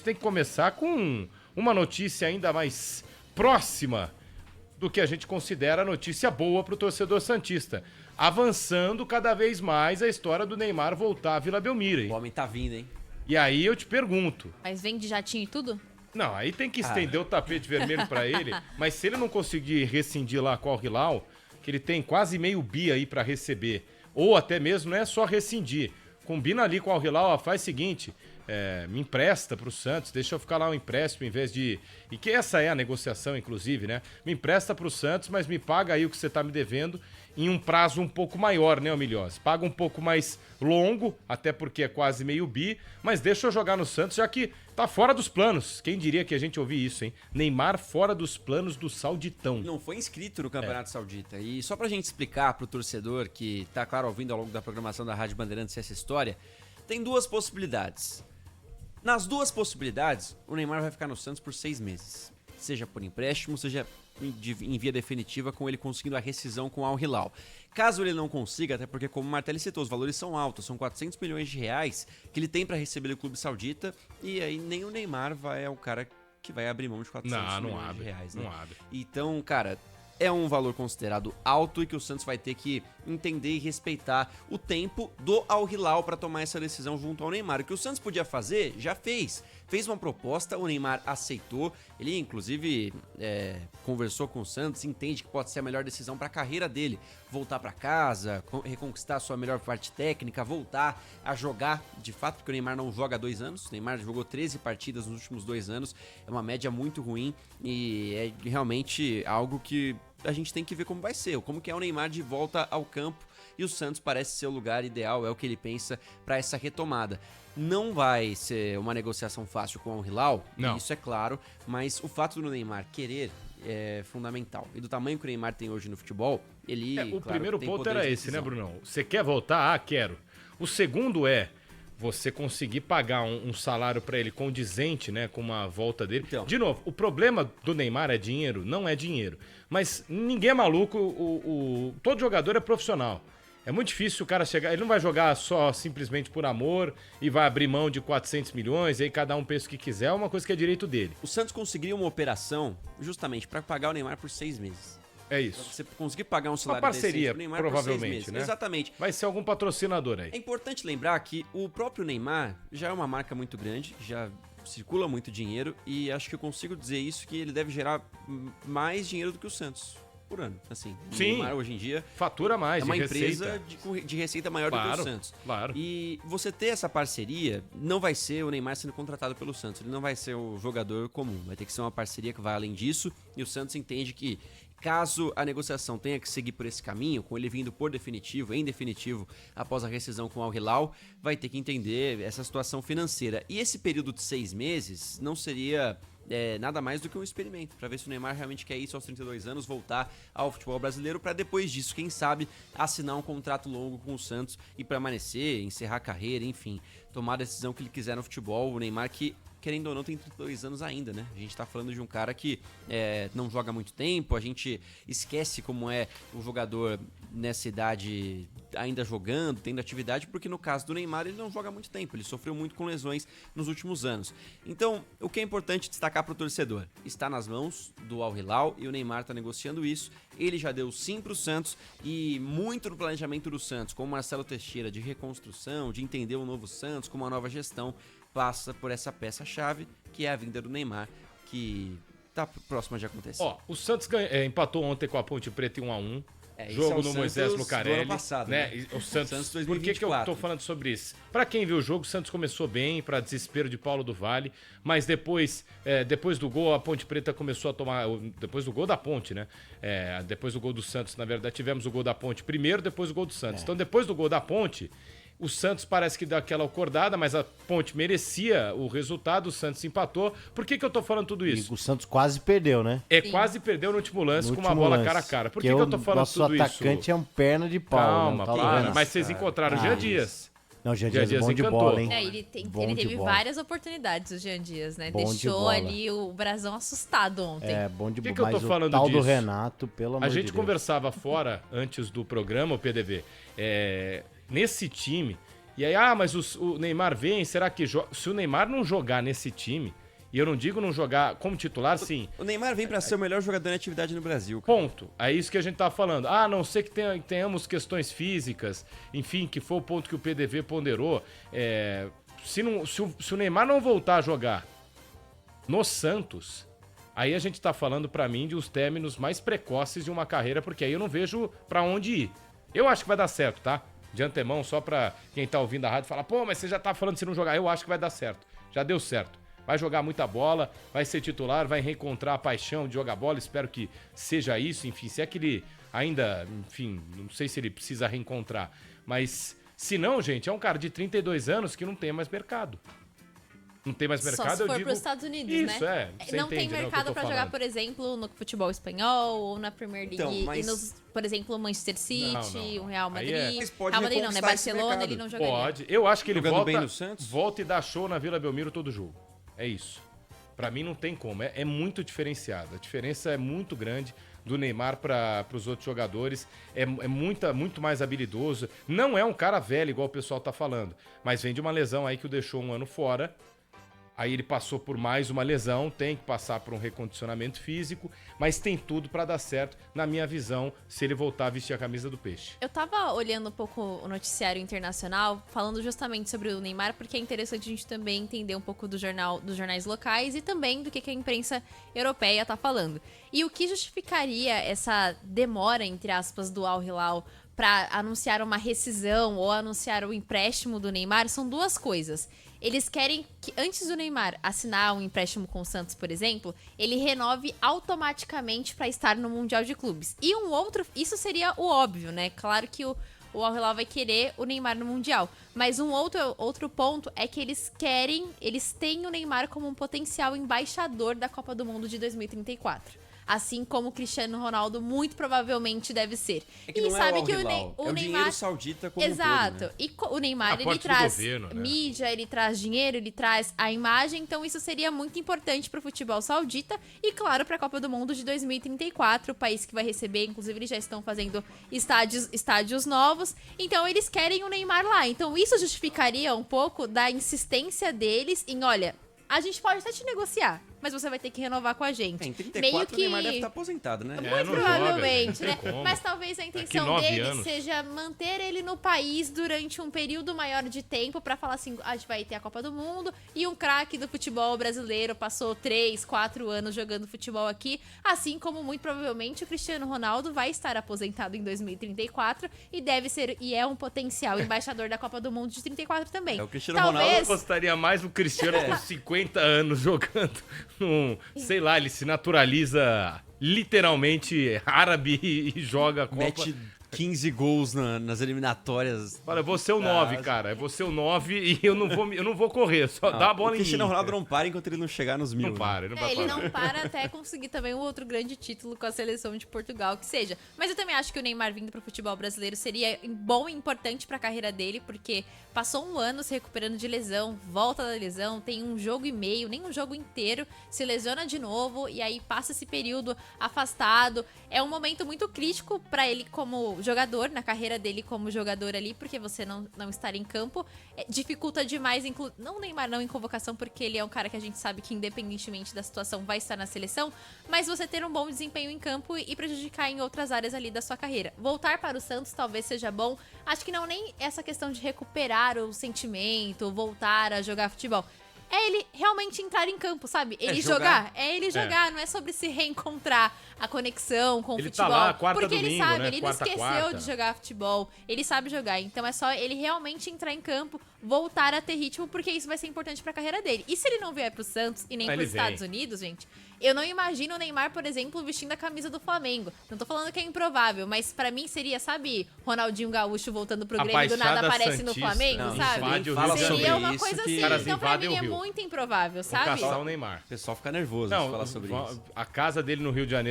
tem que começar com uma notícia ainda mais próxima do que a gente considera notícia boa para o torcedor santista. Avançando cada vez mais a história do Neymar voltar à Vila Belmiro. O homem tá vindo, hein? E aí eu te pergunto... Mas vem de jatinho e tudo? Não, aí tem que estender o tapete vermelho pra ele, mas se ele não conseguir rescindir lá com o Al Hilal, que ele tem quase meio bi aí pra receber, ou até mesmo não é só rescindir, combina ali com o Al Hilal, ó, faz o seguinte, me empresta pro Santos, deixa eu ficar lá um empréstimo em vez de... E que essa é a negociação, inclusive, né? Me empresta pro Santos, mas me paga aí o que você tá me devendo em um prazo um pouco maior, né, Milhós? Paga um pouco mais longo, até porque é quase meio bi, mas deixa eu jogar no Santos, já que tá fora dos planos. Quem diria que a gente ouviu isso, hein? Neymar fora dos planos do Sauditão. Não foi inscrito no Campeonato Saudita. E só pra gente explicar pro torcedor que tá, claro, ouvindo ao longo da programação da Rádio Bandeirantes essa história, tem duas possibilidades. Nas duas possibilidades, o Neymar vai ficar no Santos por 6 meses. Seja por empréstimo, seja em via definitiva, com ele conseguindo a rescisão com o Al Hilal. Caso ele não consiga, até porque, como o Martelli citou, os valores são altos, são 400 milhões de reais que ele tem para receber do clube saudita, e aí nem o Neymar é o cara que vai abrir mão de 400 milhões de reais. Né? Não abre. Então, cara, é um valor considerado alto e que o Santos vai ter que entender e respeitar o tempo do Al Hilal para tomar essa decisão junto ao Neymar. O que o Santos podia fazer, já fez. Fez uma proposta, o Neymar aceitou. Ele, inclusive, conversou com o Santos, entende que pode ser a melhor decisão para a carreira dele. Voltar para casa, reconquistar a sua melhor parte técnica, voltar a jogar de fato, porque o Neymar não joga há 2 anos. O Neymar jogou 13 partidas nos últimos 2 anos. É uma média muito ruim e é realmente algo que a gente tem que ver como vai ser, como que é o Neymar de volta ao campo, e o Santos parece ser o lugar ideal, é o que ele pensa para essa retomada. Não vai ser uma negociação fácil com o Al Hilal, isso é claro, mas o fato do Neymar querer é fundamental. E do tamanho que o Neymar tem hoje no futebol, ele... o primeiro ponto era esse, né, Brunão? Você quer voltar? Ah, quero. O segundo é você conseguir pagar um salário pra ele condizente, né, com uma volta dele. Então, de novo, o problema do Neymar é dinheiro? Não é dinheiro. Mas ninguém é maluco, todo jogador é profissional. É muito difícil o cara chegar, ele não vai jogar só simplesmente por amor e vai abrir mão de 400 milhões, e aí cada um pensa o que quiser, é uma coisa que é direito dele. O Santos conseguiu uma operação justamente pra pagar o Neymar por 6 meses. É isso. Você conseguir pagar um salário uma parceria, pro Neymar provavelmente, por 6 meses. né? Exatamente. Vai ser algum patrocinador aí. É importante lembrar que o próprio Neymar já é uma marca muito grande, já circula muito dinheiro, e acho que eu consigo dizer isso, que ele deve gerar mais dinheiro do que o Santos por ano. Assim, o Neymar hoje em dia fatura mais, é uma de empresa de receita maior do que o Santos. Claro. E você ter essa parceria não vai ser o Neymar sendo contratado pelo Santos, ele não vai ser o jogador comum, vai ter que ser uma parceria que vai além disso, e o Santos entende que caso a negociação tenha que seguir por esse caminho, com ele vindo por definitivo, em definitivo, após a rescisão com o Al Hilal, vai ter que entender essa situação financeira. E esse período de 6 meses não seria nada mais do que um experimento, para ver se o Neymar realmente quer isso aos 32 anos, voltar ao futebol brasileiro, para depois disso, quem sabe, assinar um contrato longo com o Santos e permanecer, encerrar a carreira, enfim, tomar a decisão que ele quiser no futebol. O Neymar que, querendo ou não, tem 32 anos ainda, né? A gente tá falando de um cara que não joga há muito tempo, a gente esquece como é o jogador nessa idade ainda jogando, tendo atividade, porque no caso do Neymar ele não joga há muito tempo, ele sofreu muito com lesões nos últimos anos. Então, o que é importante destacar pro torcedor? Está nas mãos do Al Hilal e o Neymar tá negociando isso, ele já deu sim pro Santos, e muito do planejamento do Santos, com o Marcelo Teixeira, de reconstrução, de entender o novo Santos, com uma nova gestão, passa por essa peça-chave, que é a vinda do Neymar, que tá próxima de acontecer. O Santos empatou ontem com a Ponte Preta em 1-1. Jogo no Moisés Lucarelli. Do ano passado, né? O Santos 2024. Por que eu tô falando sobre isso? Pra quem viu o jogo, o Santos começou bem, pra desespero de Paulo do Vale, mas depois do gol, a Ponte Preta começou a tomar... Depois do gol da Ponte, né? Depois do gol do Santos, na verdade, tivemos o gol da Ponte primeiro, depois o gol do Santos. Então, depois do gol da Ponte, o Santos parece que deu aquela acordada, mas a Ponte merecia o resultado, o Santos empatou. Por que eu tô falando tudo isso? E o Santos quase perdeu, né? Quase perdeu no último lance, com uma bola cara a cara. Por que eu tô falando tudo isso? Nosso atacante é um perna de pau. Calma, para. Mas vocês encontraram o Jean Dias. Não, o Jean Dias é bom de bola, hein? Ele teve várias oportunidades, o Jean Dias, né? Deixou ali o Brasão assustado ontem. Bom de bola. Por que eu tô falando tal disso? do Renato, pelo amor de Deus. A gente conversava fora, antes do programa, o PDV, nesse time, E aí, mas o Neymar vem, será que se o Neymar não jogar nesse time, e eu não digo não jogar como titular, sim. O Neymar vem pra ser o melhor jogador em atividade no Brasil. Cara. Ponto. É isso que a gente tá falando. A não ser que tenhamos questões físicas, enfim, que foi o ponto que o PDV ponderou. Se o Neymar não voltar a jogar no Santos, aí a gente tá falando pra mim de os términos mais precoces de uma carreira, porque aí eu não vejo pra onde ir. Eu acho que vai dar certo, tá? De antemão, só pra quem tá ouvindo a rádio falar, pô, mas você já tá falando se não jogar. Eu acho que vai dar certo. Já deu certo. Vai jogar muita bola, vai ser titular, vai reencontrar a paixão de jogar bola. Espero que seja isso. Enfim, se é que ele ainda, enfim, não sei se ele precisa reencontrar. Mas, se não, gente, é um cara de 32 anos que não tem mais mercado. Não tem mais mercado, só se eu for digo... pros Estados Unidos, isso, né? Você não entende, tem mercado pra jogar, por exemplo, no futebol espanhol ou na Premier League. Então, mas... E nos, por exemplo, Manchester City, o Real Madrid. Mas pode Real Madrid não, né? Barcelona, ele não jogaria. Pode. Eu acho que ele volta e dá show na Vila Belmiro todo jogo. É isso. Pra mim não tem como. É muito diferenciado. A diferença é muito grande do Neymar para os outros jogadores. É muito mais habilidoso. Não é um cara velho, igual o pessoal tá falando. Mas vem de uma lesão aí que o deixou um ano fora. Aí ele passou por mais uma lesão, tem que passar por um recondicionamento físico, mas tem tudo pra dar certo, na minha visão, se ele voltar a vestir a camisa do Peixe. Eu tava olhando um pouco o noticiário internacional, falando justamente sobre o Neymar, porque é interessante a gente também entender um pouco dos jornais locais e também do que a imprensa europeia tá falando. E o que justificaria essa demora, entre aspas, do Al Hilal para anunciar uma rescisão ou anunciar o empréstimo do Neymar são duas coisas. Eles querem que, antes do Neymar assinar um empréstimo com o Santos, por exemplo, ele renove automaticamente para estar no Mundial de Clubes. E um outro, isso seria o óbvio, né? Claro que o Al Hilal vai querer o Neymar no Mundial. Mas um outro ponto é que eles têm o Neymar como um potencial embaixador da Copa do Mundo de 2034. Assim como o Cristiano Ronaldo muito provavelmente deve ser. É que e não sabe é o que o Neymar... É o dinheiro saudita como Exato. um todo, né? E o Neymar, ele traz governo, né? Mídia, ele traz dinheiro, ele traz a imagem. Então isso seria muito importante para o futebol saudita e, claro, para a Copa do Mundo de 2034, o país que vai receber. Inclusive, eles já estão fazendo estádios novos. Então, eles querem o Neymar lá. Então, isso justificaria um pouco da insistência deles em, olha, a gente pode até te negociar, mas você vai ter que renovar com a gente. Em 34 o Neymar deve estar aposentado, né? Muito provavelmente, né? Mas talvez a intenção dele seja manter ele no país durante um período maior de tempo pra falar assim, a gente vai ter a Copa do Mundo e um craque do futebol brasileiro passou 3, 4 anos jogando futebol aqui, assim como muito provavelmente o Cristiano Ronaldo vai estar aposentado em 2034 e deve ser, e é um potencial embaixador da Copa do Mundo de 34 também. O Cristiano Ronaldo gostaria mais o Cristiano com 50 anos jogando sei lá, ele se naturaliza literalmente árabe e joga a Copa. Mete 15 gols nas eliminatórias. Olha, eu vou ser o 9, cara. Eu vou ser o 9 e eu não vou correr. Só dá a bola em mim. O Cristiano Ronaldo não para enquanto ele não chegar nos 1000. Não para, ele não vai ele não para até conseguir também um outro grande título com a seleção de Portugal, que seja. Mas eu também acho que o Neymar vindo pro futebol brasileiro seria bom e importante pra carreira dele, porque passou um ano se recuperando de lesão, volta da lesão, tem um jogo e meio, nem um jogo inteiro, se lesiona de novo e aí passa esse período afastado. É um momento muito crítico pra ele como jogador, na carreira dele como jogador ali, porque você não estar em campo dificulta demais, não o Neymar não em convocação, porque ele é um cara que a gente sabe que independentemente da situação vai estar na seleção, mas você ter um bom desempenho em campo e prejudicar em outras áreas ali da sua carreira. Voltar para o Santos talvez seja bom, acho que não nem essa questão de recuperar o sentimento, voltar a jogar futebol. É ele realmente entrar em campo, sabe? Ele jogar. É ele jogar, não é sobre se reencontrar a conexão com o futebol. Tá lá, quarta porque domingo, ele sabe, né? ele não esqueceu de jogar futebol. Ele sabe jogar. Então é só ele realmente entrar em campo, voltar a ter ritmo, porque isso vai ser importante pra carreira dele. E se ele não vier pro Santos e nem pros Estados Unidos, gente, eu não imagino o Neymar, por exemplo, vestindo a camisa do Flamengo. Não tô falando que é improvável, mas pra mim seria, sabe, Ronaldinho Gaúcho voltando pro Grêmio e do nada aparece no Flamengo, sabe? Seria uma coisa assim. Então pra mim é muito improvável, sabe? Vou caçar o Neymar. O pessoal fica nervoso de falar sobre isso. A casa dele no Rio de Janeiro